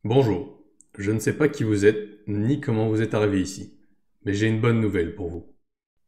Bonjour, je ne sais pas qui vous êtes, ni comment vous êtes arrivé ici, mais j'ai une bonne nouvelle pour vous.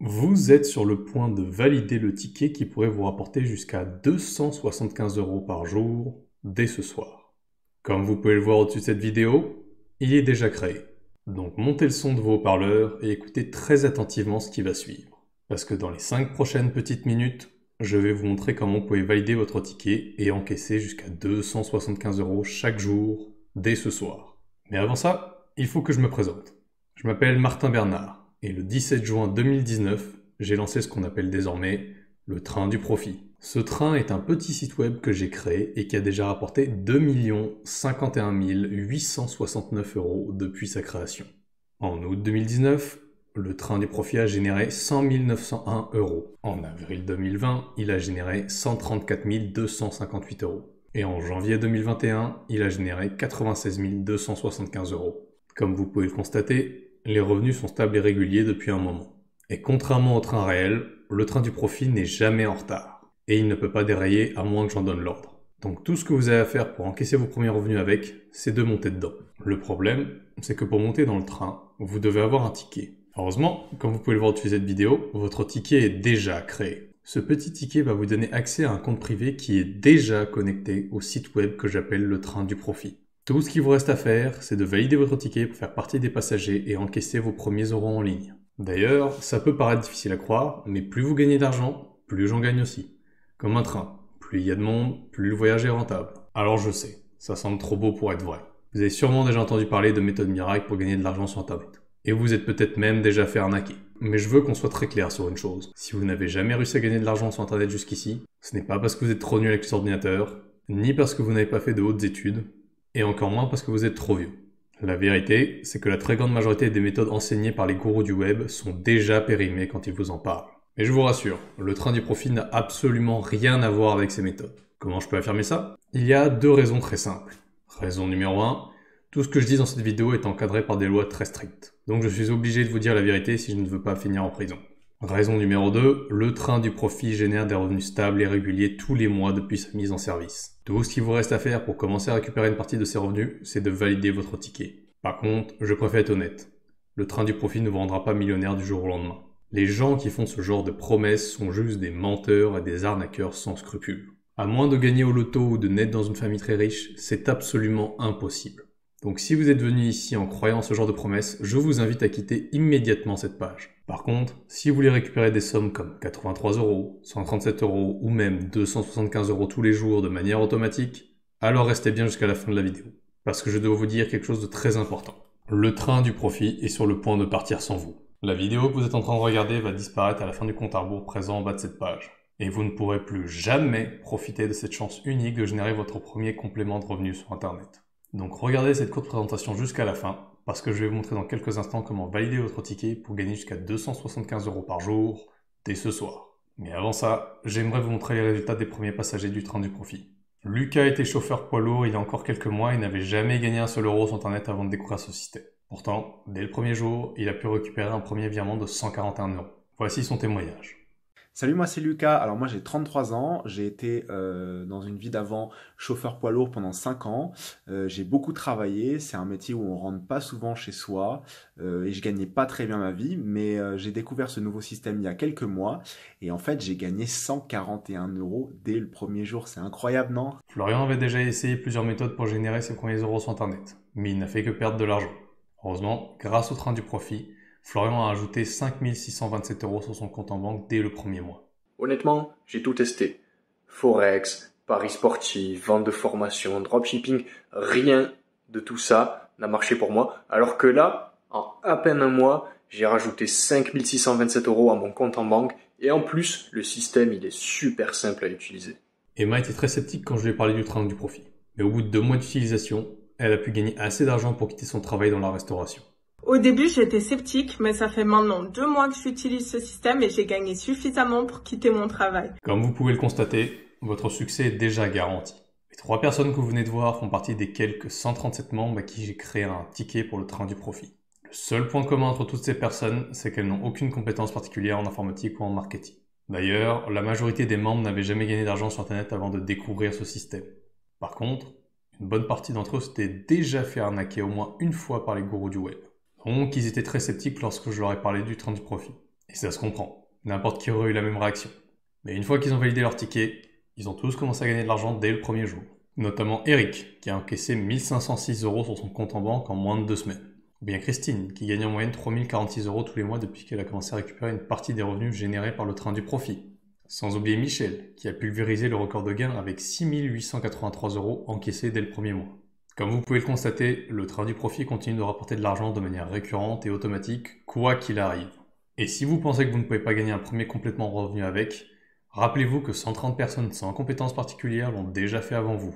Vous êtes sur le point de valider le ticket qui pourrait vous rapporter jusqu'à 275 € par jour dès ce soir. Comme vous pouvez le voir au-dessus de cette vidéo, il est déjà créé. Donc montez le son de vos haut-parleurs et écoutez très attentivement ce qui va suivre. Parce que dans les 5 prochaines petites minutes, je vais vous montrer comment vous pouvez valider votre ticket et encaisser jusqu'à 275 € chaque jour dès ce soir. Mais avant ça, il faut que je me présente. Je m'appelle Martin Bernard et le 17 juin 2019, j'ai lancé ce qu'on appelle désormais le train du profit. Ce train est un petit site web que j'ai créé et qui a déjà rapporté 2 051 869 € depuis sa création. En août 2019, le train du profit a généré 100 901 €. En avril 2020, il a généré 134 258 €. Et en janvier 2021, il a généré 96 275 €. Comme vous pouvez le constater, les revenus sont stables et réguliers depuis un moment. Et contrairement au train réel, le train du profit n'est jamais en retard. Et il ne peut pas dérailler à moins que j'en donne l'ordre. Donc tout ce que vous avez à faire pour encaisser vos premiers revenus avec, c'est de monter dedans. Le problème, c'est que pour monter dans le train, vous devez avoir un ticket. Heureusement, comme vous pouvez le voir au-dessus de cette vidéo, votre ticket est déjà créé. Ce petit ticket va vous donner accès à un compte privé qui est déjà connecté au site web que j'appelle le train du profit. Tout ce qu'il vous reste à faire, c'est de valider votre ticket pour faire partie des passagers et encaisser vos premiers euros en ligne. D'ailleurs, ça peut paraître difficile à croire, mais plus vous gagnez d'argent, plus j'en gagne aussi. Comme un train, plus il y a de monde, plus le voyage est rentable. Alors je sais, ça semble trop beau pour être vrai. Vous avez sûrement déjà entendu parler de méthodes miracles pour gagner de l'argent sur Internet. Et vous êtes peut-être même déjà fait arnaquer. Mais je veux qu'on soit très clair sur une chose. Si vous n'avez jamais réussi à gagner de l'argent sur Internet jusqu'ici, ce n'est pas parce que vous êtes trop nul avec les ordinateurs, ni parce que vous n'avez pas fait de hautes études, et encore moins parce que vous êtes trop vieux. La vérité, c'est que la très grande majorité des méthodes enseignées par les gourous du web sont déjà périmées quand ils vous en parlent. Mais je vous rassure, le train du profit n'a absolument rien à voir avec ces méthodes. Comment je peux affirmer ça? Il y a deux raisons très simples. Raison numéro 1, tout ce que je dis dans cette vidéo est encadré par des lois très strictes. Donc je suis obligé de vous dire la vérité si je ne veux pas finir en prison. Raison numéro 2, le train du profit génère des revenus stables et réguliers tous les mois depuis sa mise en service. Tout ce qu'il vous reste à faire pour commencer à récupérer une partie de ces revenus, c'est de valider votre ticket. Par contre, je préfère être honnête. Le train du profit ne vous rendra pas millionnaire du jour au lendemain. Les gens qui font ce genre de promesses sont juste des menteurs et des arnaqueurs sans scrupules. À moins de gagner au loto ou de naître dans une famille très riche, c'est absolument impossible. Donc si vous êtes venu ici en croyant ce genre de promesses, je vous invite à quitter immédiatement cette page. Par contre, si vous voulez récupérer des sommes comme 83 €, 137 € ou même 275 € tous les jours de manière automatique, alors restez bien jusqu'à la fin de la vidéo. Parce que je dois vous dire quelque chose de très important. Le train du profit est sur le point de partir sans vous. La vidéo que vous êtes en train de regarder va disparaître à la fin du compte à rebours présent en bas de cette page. Et vous ne pourrez plus jamais profiter de cette chance unique de générer votre premier complément de revenus sur Internet. Donc regardez cette courte présentation jusqu'à la fin, parce que je vais vous montrer dans quelques instants comment valider votre ticket pour gagner jusqu'à 275 € par jour, dès ce soir. Mais avant ça, j'aimerais vous montrer les résultats des premiers passagers du train du profit. Lucas était chauffeur poids lourd il y a encore quelques mois et n'avait jamais gagné un seul euro sur Internet avant de découvrir ce système. Pourtant, dès le premier jour, il a pu récupérer un premier virement de 141 €. Voici son témoignage. Salut, moi c'est Lucas. Alors moi j'ai 33 ans, j'ai été dans une vie d'avant chauffeur poids lourd pendant 5 ans. J'ai beaucoup travaillé, c'est un métier où on rentre pas souvent chez soi et je gagnais pas très bien ma vie, mais j'ai découvert ce nouveau système il y a quelques mois et en fait j'ai gagné 141 € dès le premier jour. C'est incroyable, non? Florian avait déjà essayé plusieurs méthodes pour générer ses premiers euros sur Internet, mais il n'a fait que perdre de l'argent. Heureusement, grâce au train du profit, Florian a ajouté 5 627 € sur son compte en banque dès le premier mois. Honnêtement, j'ai tout testé. Forex, paris sportifs, vente de formation, dropshipping, rien de tout ça n'a marché pour moi. Alors que là, en à peine un mois, j'ai rajouté 5 627 € à mon compte en banque. Et en plus, le système, il est super simple à utiliser. Emma était très sceptique quand je lui ai parlé du train du profit. Mais au bout de 2 mois d'utilisation, elle a pu gagner assez d'argent pour quitter son travail dans la restauration. Au début, j'étais sceptique, mais ça fait maintenant 2 mois que j'utilise ce système et j'ai gagné suffisamment pour quitter mon travail. Comme vous pouvez le constater, votre succès est déjà garanti. Les 3 personnes que vous venez de voir font partie des quelques 137 membres à qui j'ai créé un ticket pour le train du profit. Le seul point commun entre toutes ces personnes, c'est qu'elles n'ont aucune compétence particulière en informatique ou en marketing. D'ailleurs, la majorité des membres n'avaient jamais gagné d'argent sur Internet avant de découvrir ce système. Par contre, Une bonne partie d'entre eux s'étaient déjà fait arnaquer au moins une fois par les gourous du web. Donc ils étaient très sceptiques lorsque je leur ai parlé du train du profit. Et ça se comprend, n'importe qui aurait eu la même réaction. Mais une fois qu'ils ont validé leur ticket, ils ont tous commencé à gagner de l'argent dès le premier jour. Notamment Eric, qui a encaissé 1506 € sur son compte en banque en moins de 2 semaines. Ou bien Christine, qui gagne en moyenne 3046 € tous les mois depuis qu'elle a commencé à récupérer une partie des revenus générés par le train du profit. Sans oublier Michel, qui a pulvérisé le record de gain avec 6883 € encaissés dès le premier mois. Comme vous pouvez le constater, le train du profit continue de rapporter de l'argent de manière récurrente et automatique, quoi qu'il arrive. Et si vous pensez que vous ne pouvez pas gagner un premier complètement revenu avec, rappelez-vous que 130 personnes sans compétences particulières l'ont déjà fait avant vous.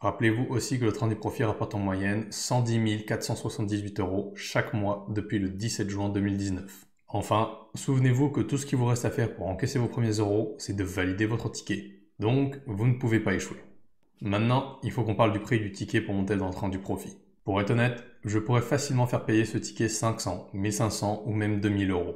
Rappelez-vous aussi que le train du profit rapporte en moyenne 110 478 € chaque mois depuis le 17 juin 2019. Enfin, souvenez-vous que tout ce qu'il vous reste à faire pour encaisser vos premiers euros, c'est de valider votre ticket. Donc, vous ne pouvez pas échouer. Maintenant, il faut qu'on parle du prix du ticket pour monter dans le train du profit. Pour être honnête, je pourrais facilement faire payer ce ticket 500, 1500 ou même 2000 €.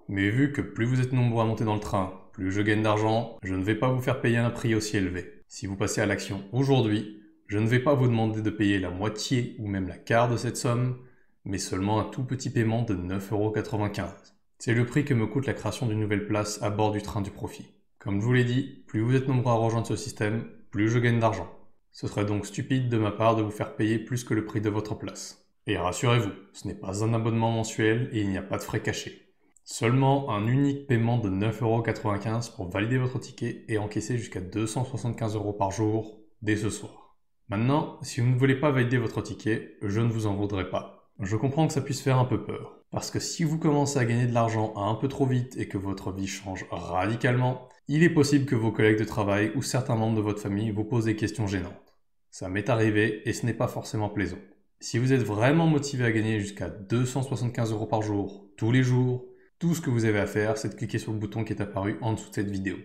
Mais vu que plus vous êtes nombreux à monter dans le train, plus je gagne d'argent, je ne vais pas vous faire payer un prix aussi élevé. Si vous passez à l'action aujourd'hui, je ne vais pas vous demander de payer la moitié ou même la quart de cette somme, mais seulement un tout petit paiement de 9,95 €. C'est le prix que me coûte la création d'une nouvelle place à bord du train du profit. Comme je vous l'ai dit, plus vous êtes nombreux à rejoindre ce système, plus je gagne d'argent. Ce serait donc stupide de ma part de vous faire payer plus que le prix de votre place. Et rassurez-vous, ce n'est pas un abonnement mensuel et il n'y a pas de frais cachés. Seulement un unique paiement de 9,95 € pour valider votre ticket et encaisser jusqu'à 275 € par jour dès ce soir. Maintenant, si vous ne voulez pas valider votre ticket, je ne vous en voudrais pas. Je comprends que ça puisse faire un peu peur. Parce que si vous commencez à gagner de l'argent un peu trop vite et que votre vie change radicalement, il est possible que vos collègues de travail ou certains membres de votre famille vous posent des questions gênantes. Ça m'est arrivé et ce n'est pas forcément plaisant. Si vous êtes vraiment motivé à gagner jusqu'à 275 € par jour, tous les jours, tout ce que vous avez à faire, c'est de cliquer sur le bouton qui est apparu en dessous de cette vidéo.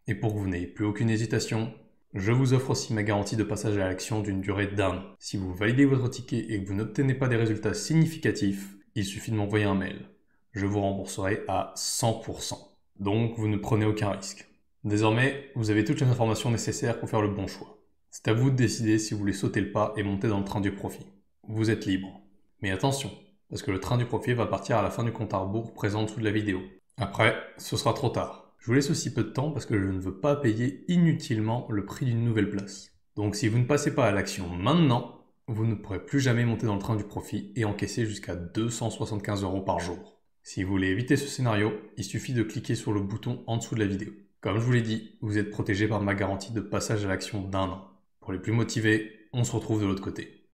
Et pour que vous n'ayez plus aucune hésitation, je vous offre aussi ma garantie de passage à l'action d'une durée d'1 an. Si vous validez votre ticket et que vous n'obtenez pas des résultats significatifs, il suffit de m'envoyer un mail. Je vous rembourserai à 100%. Donc vous ne prenez aucun risque. Désormais, vous avez toutes les informations nécessaires pour faire le bon choix. C'est à vous de décider si vous voulez sauter le pas et monter dans le train du profit. Vous êtes libre. Mais attention, parce que le train du profit va partir à la fin du compte à rebours présent en dessous de la vidéo. Après, ce sera trop tard. Je vous laisse aussi peu de temps parce que je ne veux pas payer inutilement le prix d'une nouvelle place. Donc si vous ne passez pas à l'action maintenant, vous ne pourrez plus jamais monter dans le train du profit et encaisser jusqu'à 275 € par jour. Si vous voulez éviter ce scénario, il suffit de cliquer sur le bouton en dessous de la vidéo. Comme je vous l'ai dit, vous êtes protégé par ma garantie de passage à l'action d'1 an. Pour les plus motivés, on se retrouve de l'autre côté.